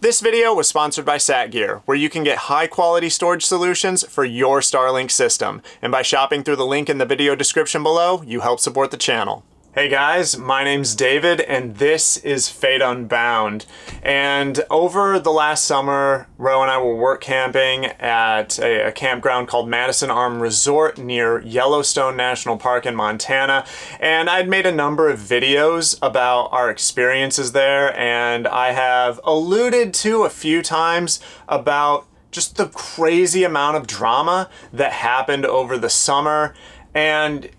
This video was sponsored by SATGEAR, where you can get high-quality storage solutions for your Starlink system. And by shopping through the link in the video description below, you help support the channel. Hey guys, my name's David, and this is Fate Unbound. And over the last summer, Ro and I were work camping at a campground called Madison Arm Resort near Yellowstone National Park in Montana. And I'd made a number of videos about our experiences there, and I have alluded to a few times about just the crazy amount of drama that happened over the summer. And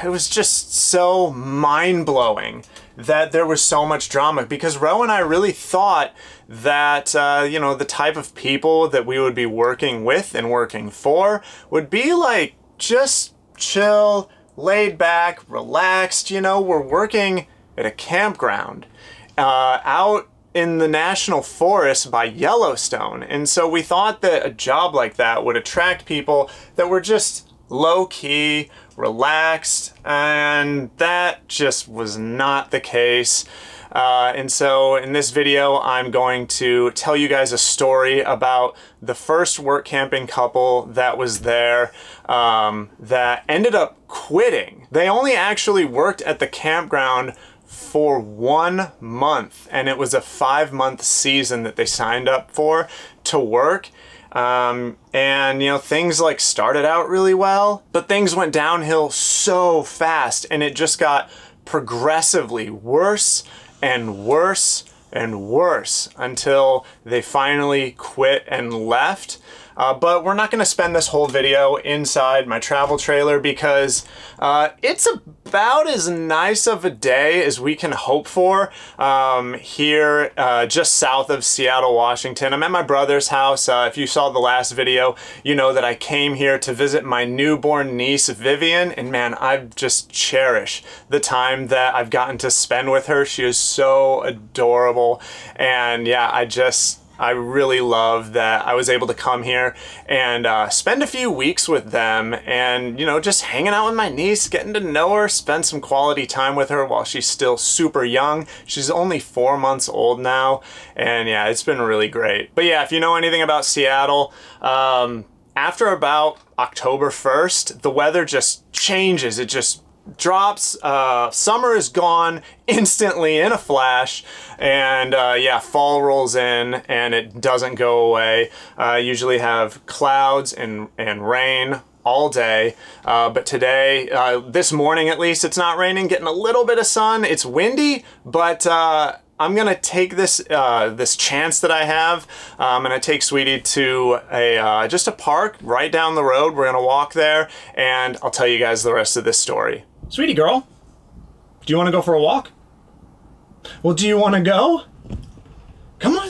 it was just so mind-blowing that there was so much drama, because Ro and I really thought that, the type of people that we would be working with and working for would be like just chill, laid back, relaxed. We're working at a campground out in the national forest by Yellowstone. And so we thought that a job like that would attract people that were just low-key, relaxed, and that just was not the case. And so in this video, I'm going to tell you guys a story about the first work camping couple that was there that ended up quitting. They only actually worked at the campground for 1 month, and it was a 5-month season that they signed up for to work. Things like started out really well, but things went downhill so fast, and it just got progressively worse and worse and worse until they finally quit and left. But we're not going to spend this whole video inside my travel trailer, because it's about as nice of a day as we can hope for here just south of Seattle, Washington. I'm at my brother's house. If you saw the last video, you know that I came here to visit my newborn niece, Vivian, and man, I've just cherished the time that I've gotten to spend with her. She is so adorable, and yeah, I really love that I was able to come here and spend a few weeks with them and, just hanging out with my niece, getting to know her, spend some quality time with her while she's still super young. She's only 4 months old now, and yeah, it's been really great. But yeah, if you know anything about Seattle, after about October 1st, the weather just changes. It just drops. Summer is gone instantly in a flash, and fall rolls in and it doesn't go away. Usually have clouds and rain all day, but today, this morning at least, it's not raining, getting a little bit of sun. It's windy, but I'm gonna take this chance that I have. I'm gonna take Sweetie to just a park right down the road. We're gonna walk there, and I'll tell you guys the rest of this story. Sweetie girl, do you want to go for a walk? Well, do you want to go? Come on,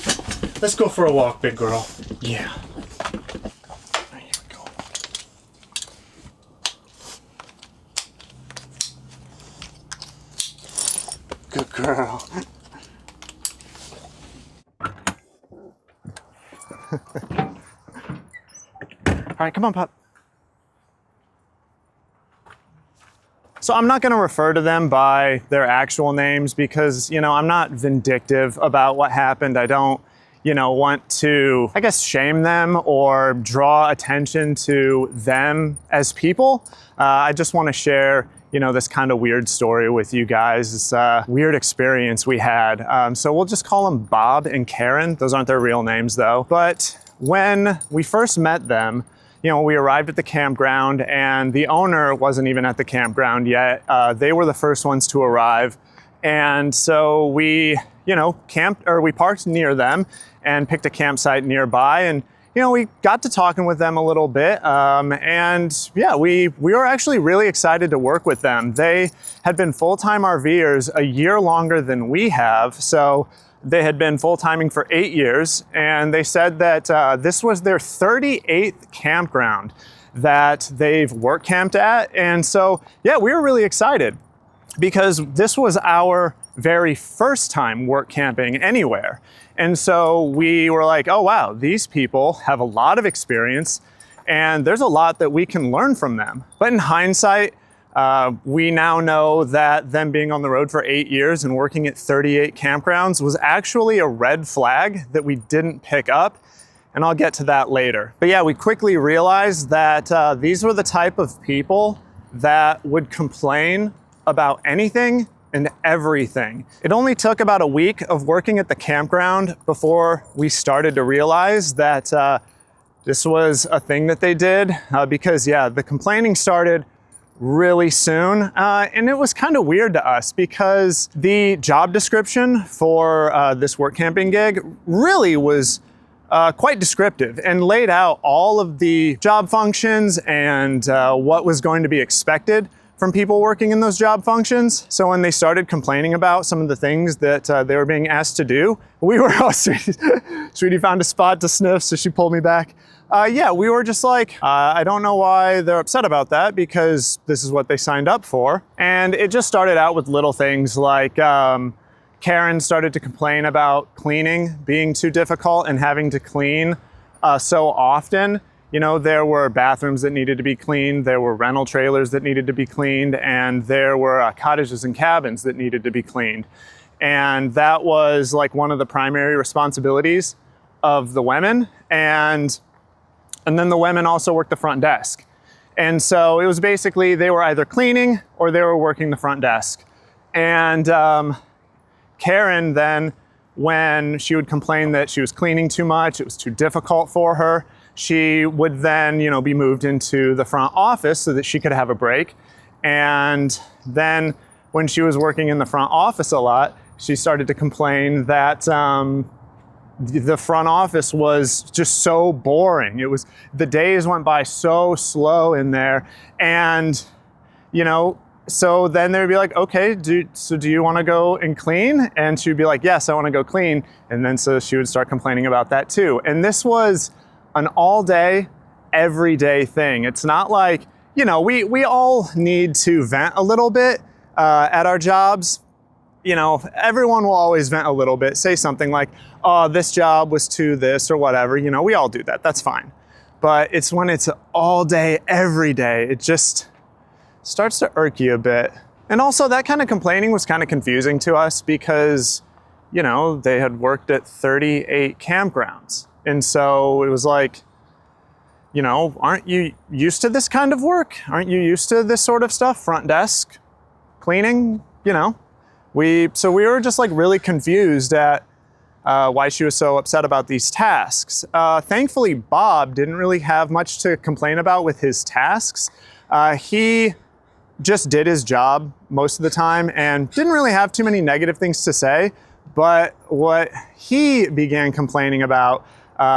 let's go for a walk, big girl. Yeah. There you go. Good girl. All right, come on, pup. So I'm not going to refer to them by their actual names because, I'm not vindictive about what happened. I don't, want to, shame them or draw attention to them as people. I just want to share, this kind of weird story with you guys. It's a weird experience we had. So we'll just call them Bob and Karen. Those aren't their real names though. But when we first met them, we arrived at the campground, and the owner wasn't even at the campground yet. They were the first ones to arrive. And so we, we parked near them and picked a campsite nearby. And, we got to talking with them a little bit. We were actually really excited to work with them. They had been full-time RVers a year longer than we have. So they had been full-timing for 8 years, and they said that this was their 38th campground that they've work camped at. And so, yeah, we were really excited because this was our very first time work camping anywhere. And so we were like, oh wow, these people have a lot of experience and there's a lot that we can learn from them. But in hindsight, We now know that them being on the road for 8 years and working at 38 campgrounds was actually a red flag that we didn't pick up, and I'll get to that later. But yeah, we quickly realized that these were the type of people that would complain about anything and everything. It only took about a week of working at the campground before we started to realize that this was a thing that they did, because yeah, the complaining started really soon, and it was kind of weird to us because the job description for this work camping gig really was quite descriptive and laid out all of the job functions and what was going to be expected from people working in those job functions. So when they started complaining about some of the things that they were being asked to do, we were, oh, Sweetie found a spot to sniff, so she pulled me back. Yeah, we were just like, I don't know why they're upset about that, because this is what they signed up for. And it just started out with little things like Karen started to complain about cleaning being too difficult and having to clean so often. You know, there were bathrooms that needed to be cleaned, there were rental trailers that needed to be cleaned, and there were cottages and cabins that needed to be cleaned. And that was like one of the primary responsibilities of the women. And then the women also worked the front desk. And so it was basically, they were either cleaning or they were working the front desk. And Karen then, when she would complain that she was cleaning too much, it was too difficult for her, she would then, you know, be moved into the front office so that she could have a break. And then when she was working in the front office a lot, she started to complain that the front office was just so boring. It was, the days went by so slow in there. And, you know, so then they'd be like, okay, do you want to go and clean? And she'd be like, yes, I want to go clean. And then so she would start complaining about that too. And this was an all day, everyday thing. It's not like, you know, we all need to vent a little bit at our jobs. You know, everyone will always vent a little bit, say something like, oh, this job was too this or whatever. You know, we all do that. That's fine. But it's when it's all day, every day, it just starts to irk you a bit. And also that kind of complaining was kind of confusing to us because, you know, they had worked at 38 campgrounds. And so it was like, you know, aren't you used to this kind of work? Aren't you used to this sort of stuff? Front desk, cleaning, you know. So we were just like really confused at why she was so upset about these tasks. Thankfully, Bob didn't really have much to complain about with his tasks. He just did his job most of the time and didn't really have too many negative things to say. But what he began complaining about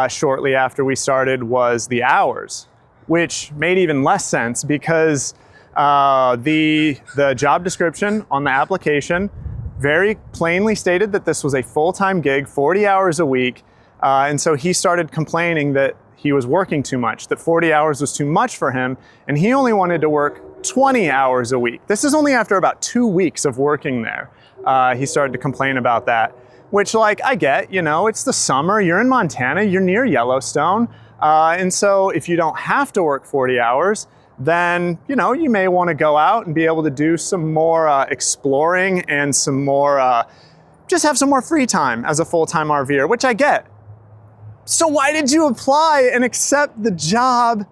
shortly after we started was the hours, which made even less sense because the job description on the application very plainly stated that this was a full-time gig, 40 hours a week. And so he started complaining that he was working too much, that 40 hours was too much for him, and he only wanted to work 20 hours a week. This is only after about 2 weeks of working there. He started to complain about that, which, like, I get, you know, it's the summer, you're in Montana, you're near Yellowstone. And so if you don't have to work 40 hours, then, you know, you may want to go out and be able to do some more exploring and some more, just have some more free time as a full-time RVer, which I get. So why did you apply and accept the job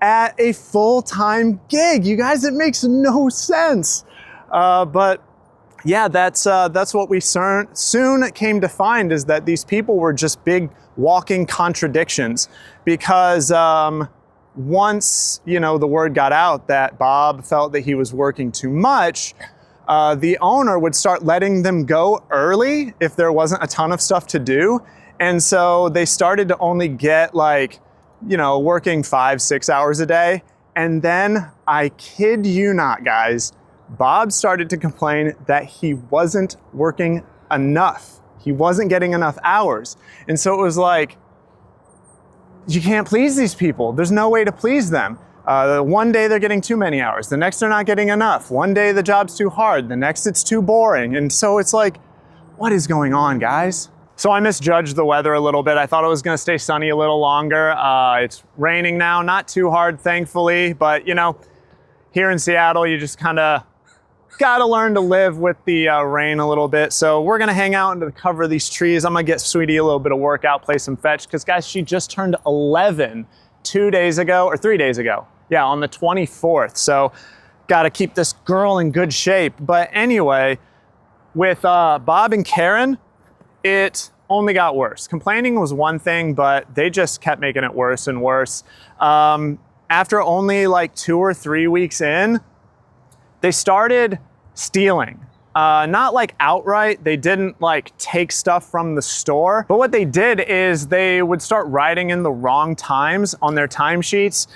at a full-time gig? You guys, it makes no sense. But yeah, that's what we soon came to find, is that these people were just big walking contradictions, because once, you know, the word got out that Bob felt that he was working too much, the owner would start letting them go early if there wasn't a ton of stuff to do. And so they started to only get, like, you know, working 5-6 hours a day. And then, I kid you not, guys, Bob started to complain that he wasn't working enough. He wasn't getting enough hours. And so it was like, you can't please these people. There's no way to please them. One day they're getting too many hours. The next they're not getting enough. One day the job's too hard. The next it's too boring. And so it's like, what is going on, guys? So I misjudged the weather a little bit. I thought it was gonna stay sunny a little longer. It's raining now, not too hard, thankfully, but you know, here in Seattle, you just kind of gotta learn to live with the rain a little bit. So we're gonna hang out under the cover of these trees. I'm gonna get Sweetie a little bit of workout, play some fetch, because guys, she just turned 11 2 days ago, or 3 days ago. Yeah, on the 24th. So gotta keep this girl in good shape. But anyway, with Bob and Karen, it only got worse. Complaining was one thing, but they just kept making it worse and worse. After only like 2 or 3 weeks in, they started stealing. Not like outright, they didn't like take stuff from the store, but what they did is they would start writing in the wrong times on their timesheets.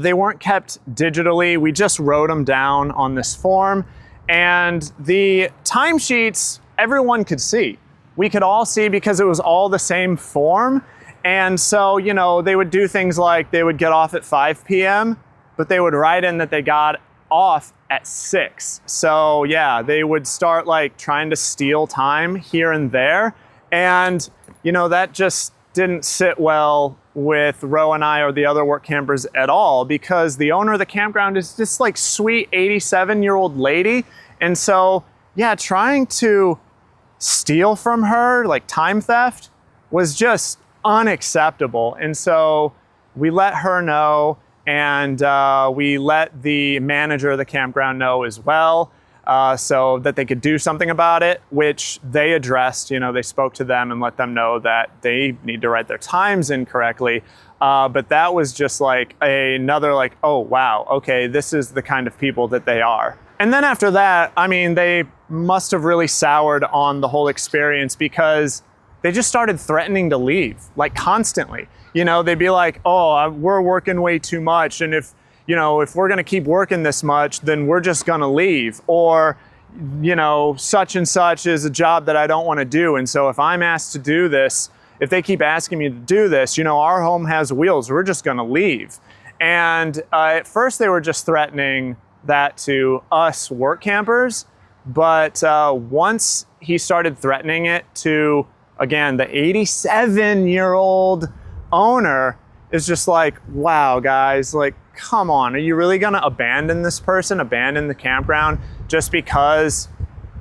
They weren't kept digitally, we just wrote them down on this form, and the timesheets everyone could see. We could all see because it was all the same form, and so, you know, they would do things like they would get off at 5 p.m., but they would write in that they got off at 6. So yeah, they would start like trying to steal time here and there. And you know, that just didn't sit well with Ro and I or the other work campers at all, because the owner of the campground is this like sweet 87-year-old lady. And so yeah, trying to steal from her, like time theft, was just unacceptable. And so we let her know, and we let the manager of the campground know as well, so that they could do something about it, which they addressed. You know, they spoke to them and let them know that they need to write their times in correctly. But that was just like another like, oh wow, okay, this is the kind of people that they are. And then after that, I mean, they must have really soured on the whole experience, because they just started threatening to leave, like constantly. You know, they'd be like, oh, we're working way too much, and if we're gonna keep working this much, then we're just gonna leave. Or, you know, such and such is a job that I don't wanna do, and so if I'm asked to do this, if they keep asking me to do this, you know, our home has wheels, we're just gonna leave. And at first they were just threatening that to us work campers, but once he started threatening it to, again, the 87-year-old owner, is just like, wow, guys, like, come on, are you really gonna abandon this person, abandon the campground, just because,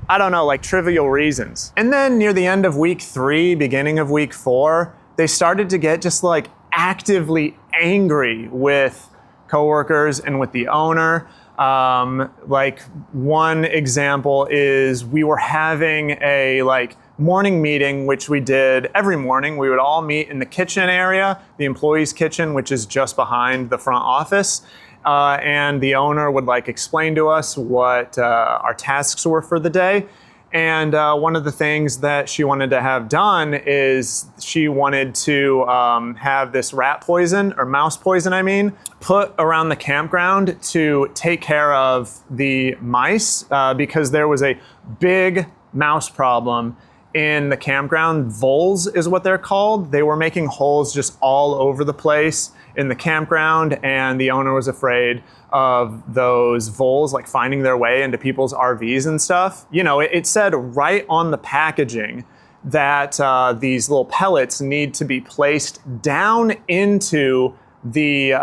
I don't know, like trivial reasons? And then near the end of week 3, beginning of week 4, they started to get just like actively angry with coworkers and with the owner. Like one example is we were having a like morning meeting, which we did every morning. We would all meet in the kitchen area, the employees' kitchen, which is just behind the front office. And the owner would like explain to us what our tasks were for the day. And one of the things that she wanted to have done is she wanted to have this rat poison, or mouse poison, I mean, put around the campground to take care of the mice, because there was a big mouse problem in the campground. Voles is what they're called. They were making holes just all over the place in the campground, and the owner was afraid of those voles like finding their way into people's RVs and stuff. You know, it said right on the packaging that these little pellets need to be placed down into the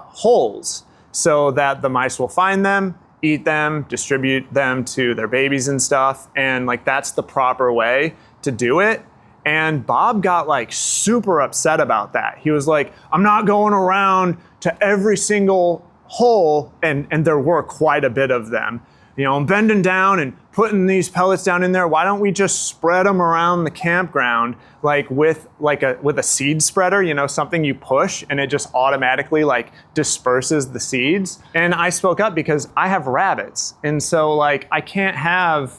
holes so that the mice will find them, eat them, distribute them to their babies and stuff. And like, that's the proper way to do it. And Bob got like super upset about that. He was like, I'm not going around to every single hole, and there were quite a bit of them. You know, I'm bending down and putting these pellets down in there. Why don't we just spread them around the campground, like with a seed spreader, you know, something you push and it just automatically like disperses the seeds. And I spoke up because I have rabbits. And so like, I can't have,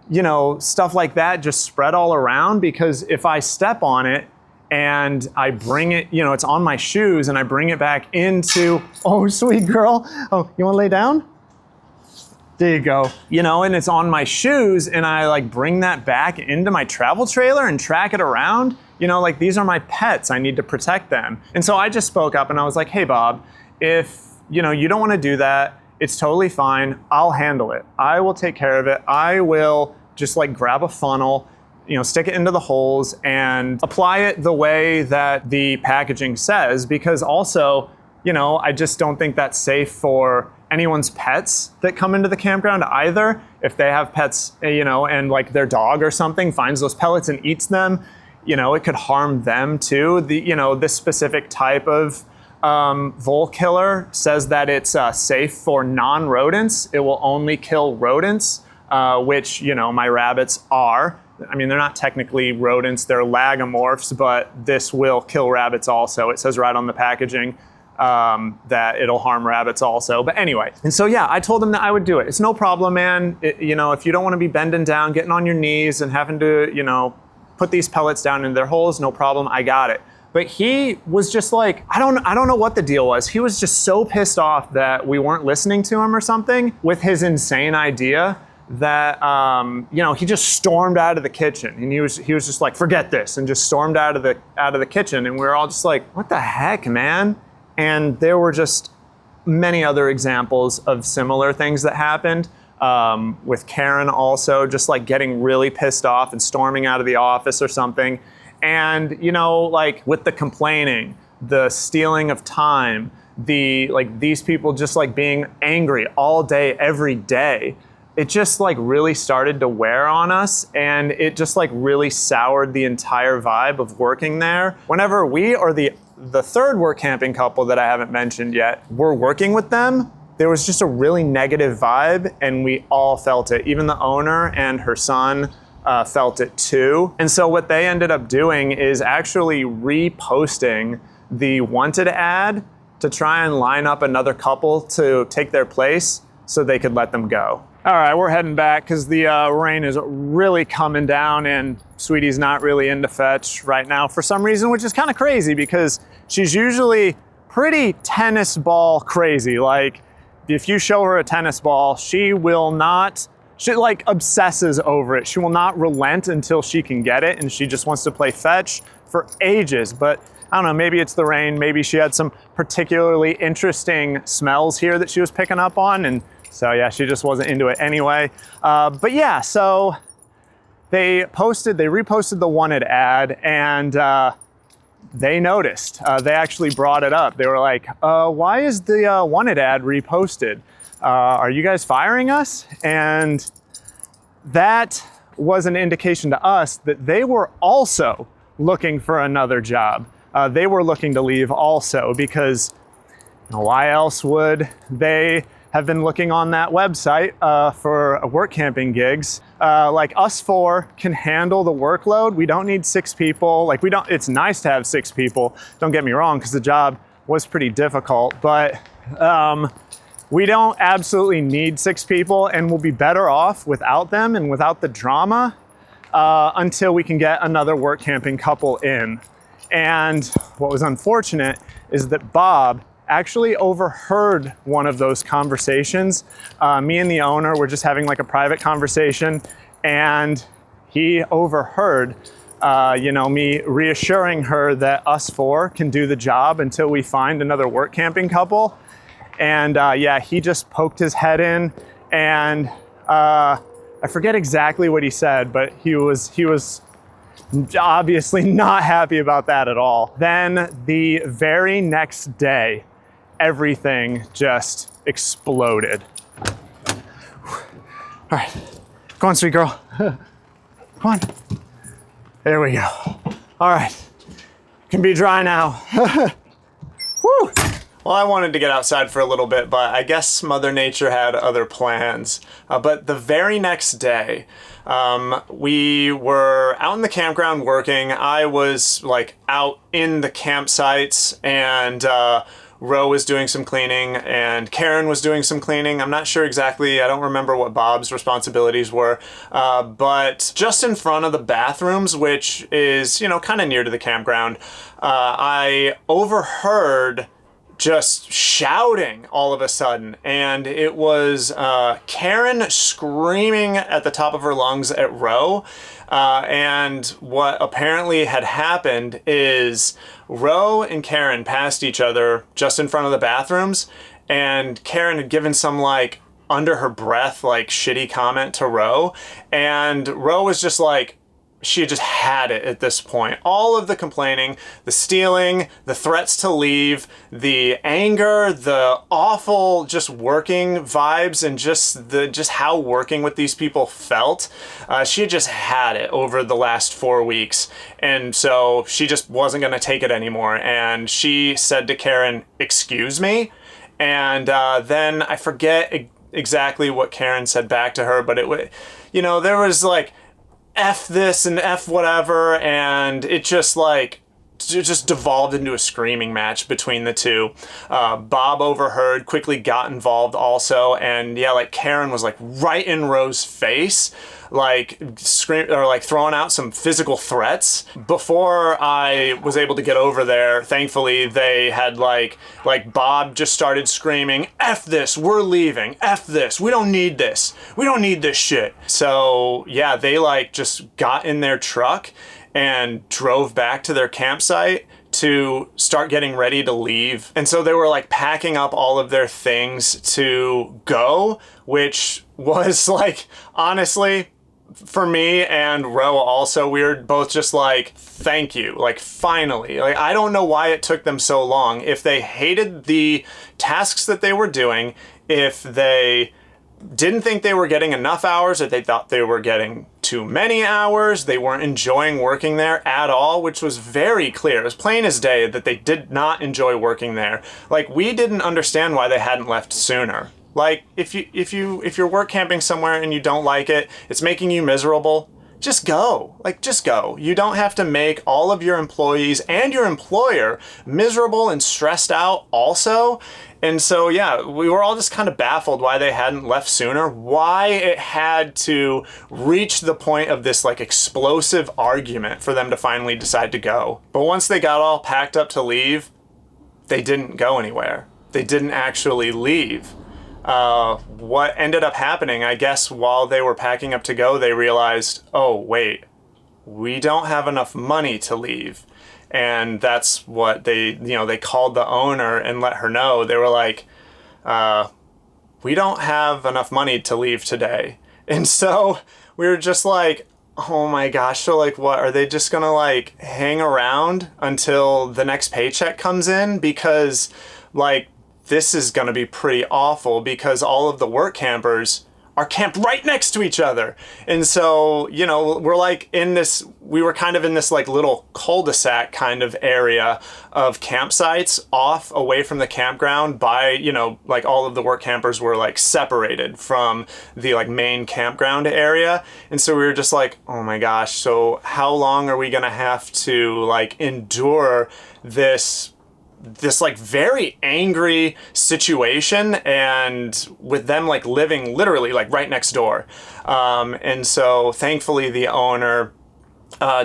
you know, stuff like that just spread all around, because if I step on it and I bring it, you know, it's on my shoes and I bring it back into, oh, sweet girl. Oh, you wanna lay down? There you go. You know, and it's on my shoes, and I like bring that back into my travel trailer and track it around. You know, like, these are my pets. I need to protect them. And so I just spoke up and I was like, hey, Bob, if, you know, you don't want to do that, it's totally fine. I'll handle it. I will take care of it. I will just like grab a funnel, you know, stick it into the holes and apply it the way that the packaging says, because also you know, I just don't think that's safe for anyone's pets that come into the campground either. If they have pets, you know, and like their dog or something finds those pellets and eats them, you know, it could harm them too. You know, this specific type of vole killer says that it's safe for non-rodents. It will only kill rodents, which, you know, my rabbits are. I mean, they're not technically rodents, they're lagomorphs, but this will kill rabbits also. It says right on the packaging that it'll harm rabbits also. But anyway, and so yeah, I told him that I would do it. It's no problem, man. You know, if you don't want to be bending down, getting on your knees and having to, you know, put these pellets down in their holes, no problem, I got it. But he was just like, I don't know what the deal was. He was just so pissed off that we weren't listening to him or something with his insane idea that, you know, he just stormed out of the kitchen, and he was just like, forget this, and just stormed out of the kitchen. And we were all just like, what the heck, man? And there were just many other examples of similar things that happened. With Karen also, just like getting really pissed off and storming out of the office or something. And, you know, like with the complaining, the stealing of time, these people just like being angry all day, every day, it just like really started to wear on us, and it just like really soured the entire vibe of working there. Whenever we or the third work camping couple that I haven't mentioned yet were working with them, there was just a really negative vibe, and we all felt it. Even the owner and her son felt it too. And so what they ended up doing is actually reposting the wanted ad to try and line up another couple to take their place so they could let them go. All right, we're heading back because the rain is really coming down, and Sweetie's not really into fetch right now for some reason, which is kind of crazy because she's usually pretty tennis ball crazy. Like, if you show her a tennis ball, she like obsesses over it. She will not relent until she can get it, and she just wants to play fetch for ages. But I don't know, maybe it's the rain, maybe she had some particularly interesting smells here that she was picking up on, and so yeah, she just wasn't into it anyway. But yeah, so they reposted the wanted ad, and they noticed. They actually brought it up. They were like, why is the wanted ad reposted? Are you guys firing us? And that was an indication to us that they were also looking for another job. They were looking to leave also, because why else would they have been looking on that website for work camping gigs? Like, us four can handle the workload. We don't need 6 people. Like, it's nice to have 6 people, don't get me wrong, because the job was pretty difficult, but we don't absolutely need 6 people, and we'll be better off without them and without the drama until we can get another work camping couple in. And what was unfortunate is that Bob actually overheard one of those conversations. Me and the owner were just having like a private conversation, and he overheard me reassuring her that us 4 can do the job until we find another work camping couple. And yeah, he just poked his head in, and I forget exactly what he said, but he was obviously not happy about that at all. Then the very next day, everything just exploded. All right, go on, sweet girl. Come on. There we go. All right, can be dry now. Woo! Well, I wanted to get outside for a little bit, but I guess Mother Nature had other plans. But the very next day, we were out in the campground working. I was like out in the campsites, and Ro was doing some cleaning, and Karen was doing some cleaning. I'm not sure exactly, I don't remember what Bob's responsibilities were, but just in front of the bathrooms, which is, kind of near to the campground, I overheard just shouting all of a sudden, and it was Karen screaming at the top of her lungs at Ro. And what apparently had happened is Ro and Karen passed each other just in front of the bathrooms, and Karen had given some like under her breath like shitty comment to Ro, and Ro was just like, she had just had it at this point. All of the complaining, the stealing, the threats to leave, the anger, the awful just working vibes, and just how working with these people felt. She had just had it over the last 4 weeks. And so she just wasn't going to take it anymore. And she said to Karen, "Excuse me?" And then I forget exactly what Karen said back to her, but there was like, F this and F whatever, and it just devolved into a screaming match between the two. Bob overheard, quickly got involved also, and yeah, like Karen was like right in Rose's face, like throwing out some physical threats. Before I was able to get over there, thankfully they had like Bob just started screaming, "F this, we're leaving, F this, we don't need this shit." So yeah, they like just got in their truck and drove back to their campsite to start getting ready to leave. And so they were like packing up all of their things to go, which was like, honestly, for me and Ro also, we were both just like, thank you, like finally. Like, I don't know why it took them so long. If they hated the tasks that they were doing, if they didn't think they were getting enough hours, or they thought they were getting too many hours, they weren't enjoying working there at all, which was very clear. It was plain as day that they did not enjoy working there. Like, we didn't understand why they hadn't left sooner. Like, if you're work camping somewhere and you don't like it, it's making you miserable, just go. Like, just go. You don't have to make all of your employees and your employer miserable and stressed out also. And so, yeah, we were all just kind of baffled why they hadn't left sooner, why it had to reach the point of this like explosive argument for them to finally decide to go. But once they got all packed up to leave, they didn't go anywhere. They didn't actually leave. What ended up happening, I guess, while they were packing up to go, they realized, oh, wait, we don't have enough money to leave. And that's what they called the owner and let her know. They were like, we don't have enough money to leave today. And so we were just like, oh my gosh, so like what, are they just gonna like hang around until the next paycheck comes in? Because like, this is gonna be pretty awful, because all of the work campers are camped right next to each other. And so, we're like we were kind of in this like little cul-de-sac kind of area of campsites off away from the campground by, like all of the work campers were like separated from the like main campground area. And so we were just like, oh my gosh, so how long are we gonna have to like endure this like very angry situation, and with them like living literally like right next door. And so thankfully the owner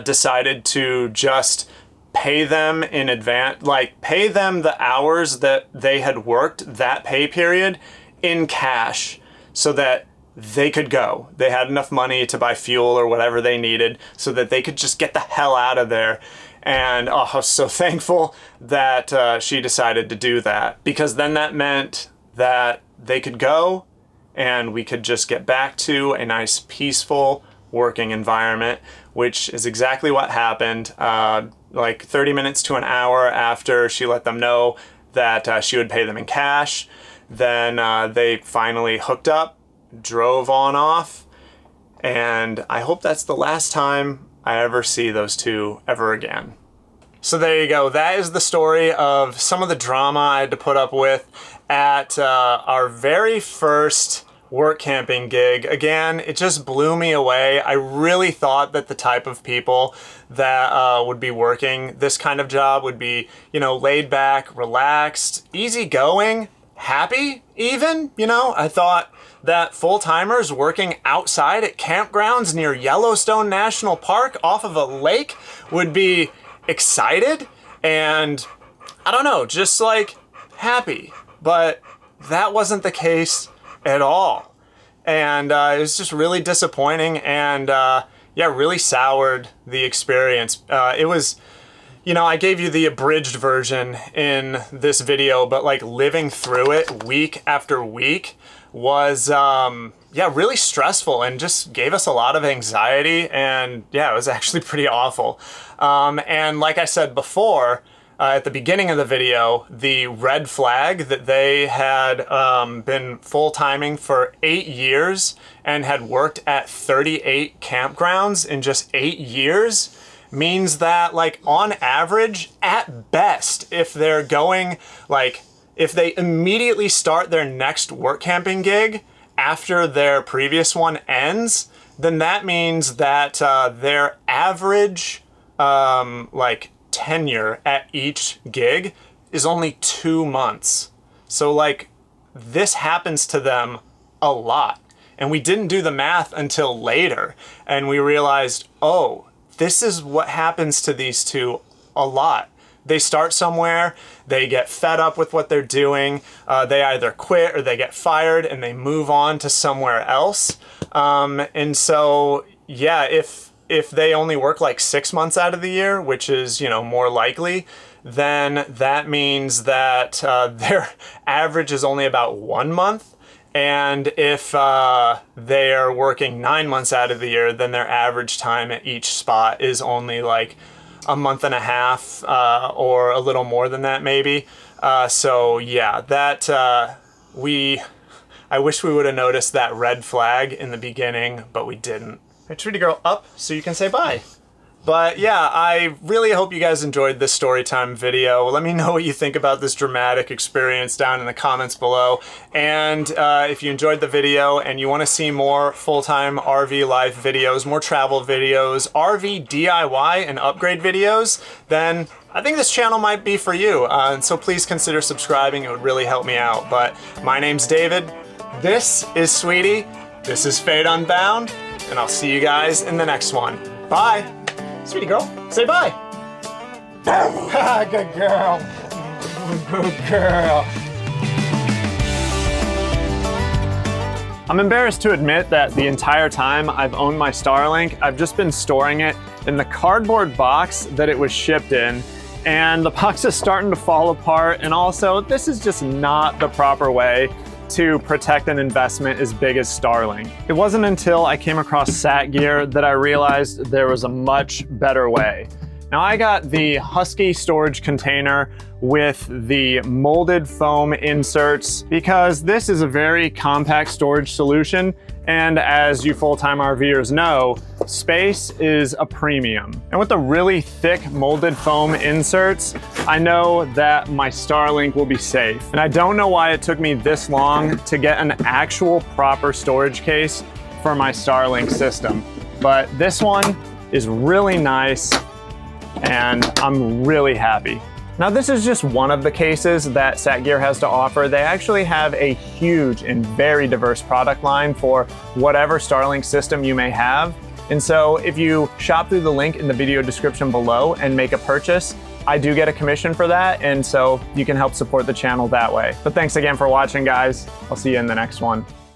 decided to just pay them in advance, like pay them the hours that they had worked that pay period in cash, so that they could go. They had enough money to buy fuel or whatever they needed so that they could just get the hell out of there. And I was so thankful that she decided to do that, because then that meant that they could go and we could just get back to a nice, peaceful working environment, which is exactly what happened. Like 30 minutes to an hour after she let them know that she would pay them in cash, then they finally hooked up, drove on off, and I hope that's the last time I ever see those two ever again. So there you go. That is the story of some of the drama I had to put up with at our very first work camping gig. Again, it just blew me away. I really thought that the type of people that would be working this kind of job would be, laid back, relaxed, easygoing, happy even, I thought that full-timers working outside at campgrounds near Yellowstone National Park off of a lake would be excited and, I don't know, just like happy. But that wasn't the case at all. And it was just really disappointing, and really soured the experience. It was, I gave you the abridged version in this video, but like living through it week after week was, yeah, really stressful and just gave us a lot of anxiety. And yeah, it was actually pretty awful. And like I said before, at the beginning of the video, the red flag that they had been full-timing for 8 years and had worked at 38 campgrounds in just 8 years means that, like, on average, at best, if they're going, like, if they immediately start their next work camping gig after their previous one ends, then that means that their average, like, tenure at each gig is only 2 months. So, like, this happens to them a lot. And we didn't do the math until later. And we realized, oh, this is what happens to these two a lot. They start somewhere, they get fed up with what they're doing, they either quit or they get fired and they move on to somewhere else. And so, yeah, if they only work like 6 months out of the year, which is, you know, more likely, then that means that their average is only about 1 month. And if they are working 9 months out of the year, then their average time at each spot is only like a month and a half or a little more than that maybe. So yeah, that I wish we would have noticed that red flag in the beginning, but we didn't. I treat a girl up so you can say bye. But yeah, I really hope you guys enjoyed this storytime video. Let me know what you think about this dramatic experience down in the comments below. And if you enjoyed the video and you want to see more full-time RV life videos, more travel videos, RV DIY and upgrade videos, then I think this channel might be for you. And so please consider subscribing. It would really help me out. But my name's David. This is Sweetie. This is Fate Unbound. And I'll see you guys in the next one. Bye. Sweetie girl, say bye. Good girl. Good girl. I'm embarrassed to admit that the entire time I've owned my Starlink, I've just been storing it in the cardboard box that it was shipped in. And the box is starting to fall apart. And also, this is just not the proper way to protect an investment as big as Starlink. It wasn't until I came across SATGEAR that I realized there was a much better way. Now, I got the Husky storage container with the molded foam inserts because this is a very compact storage solution, and as you full-time RVers know, space is a premium. And with the really thick molded foam inserts, I know that my Starlink will be safe. And I don't know why it took me this long to get an actual proper storage case for my Starlink system. But this one is really nice, and I'm really happy. Now, this is just one of the cases that SATGEAR has to offer. They actually have a huge and very diverse product line for whatever Starlink system you may have. And so if you shop through the link in the video description below and make a purchase, I do get a commission for that. And so you can help support the channel that way. But thanks again for watching, guys. I'll see you in the next one.